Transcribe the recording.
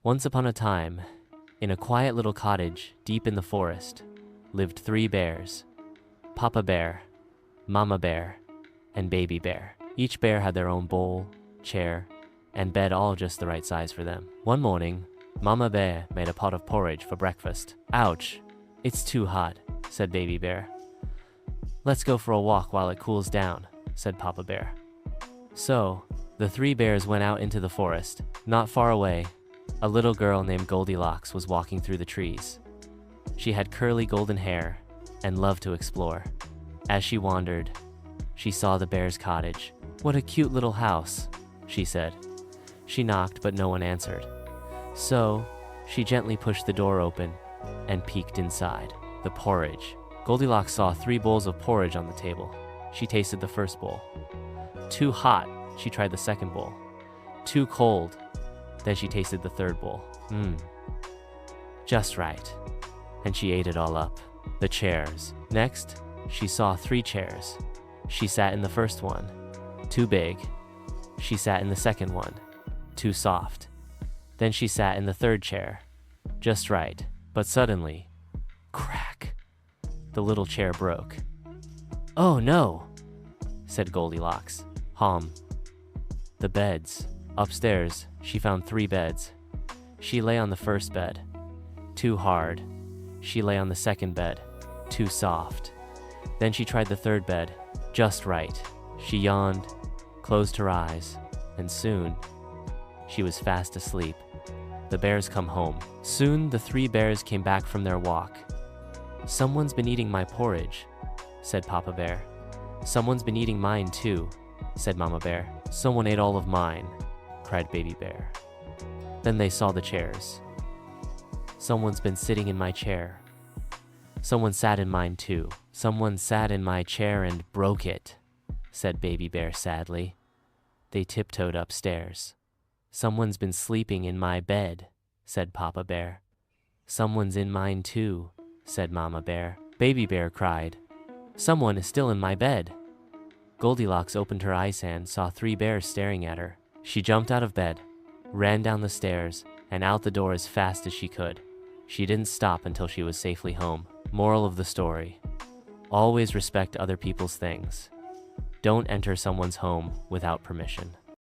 Once upon a time, in a quiet little cottage deep in the forest, lived 3 bears: Papa Bear, Mama Bear, and Baby Bear. Each bear had their own bowl, chair, and bed, all just the right size for them. One morning, Mama Bear made a pot of porridge for breakfast. "Ouch, it's too hot," said Baby Bear. "Let's go for a walk while it cools down," said Papa Bear. So, the 3 bears went out into the forest. Not far away, a little girl named Goldilocks was walking through the trees. She had curly golden hair and loved to explore. As she wandered, she saw the bear's cottage. "What a cute little house," she said. She knocked, but no one answered. So, she gently pushed the door open and peeked inside. The porridge. Goldilocks saw 3 bowls of porridge on the table. She tasted the first bowl. Too hot, she tried the second bowl. Too cold, then she tasted the third bowl. Just right. And she ate it all up. The chairs. Next, she saw 3 chairs. She sat in the first one. Too big. She sat in the second one. Too soft. Then she sat in the third chair. Just right. But suddenly, crack! The little chair broke. "Oh no," said Goldilocks. The beds. Upstairs, she found 3 beds. She lay on the first bed. Too hard. She lay on the second bed. Too soft. Then she tried the third bed. Just right. She yawned, closed her eyes, and soon, she was fast asleep. The bears come home. Soon, the 3 bears came back from their walk. "Someone's been eating my porridge," said Papa Bear. "Someone's been eating mine too," said Mama Bear. "Someone ate all of mine," cried Baby Bear. Then they saw the chairs. "Someone's been sitting in my chair. Someone sat in mine too. Someone sat in my chair and broke it," said Baby Bear sadly. They tiptoed upstairs. "Someone's been sleeping in my bed," said Papa Bear. "Someone's in mine too," said Mama Bear. Baby Bear cried, "Someone is still in my bed." Goldilocks opened her eyes and saw 3 bears staring at her. She jumped out of bed, ran down the stairs, and out the door as fast as she could. She didn't stop until she was safely home. Moral of the story: always respect other people's things. Don't enter someone's home without permission.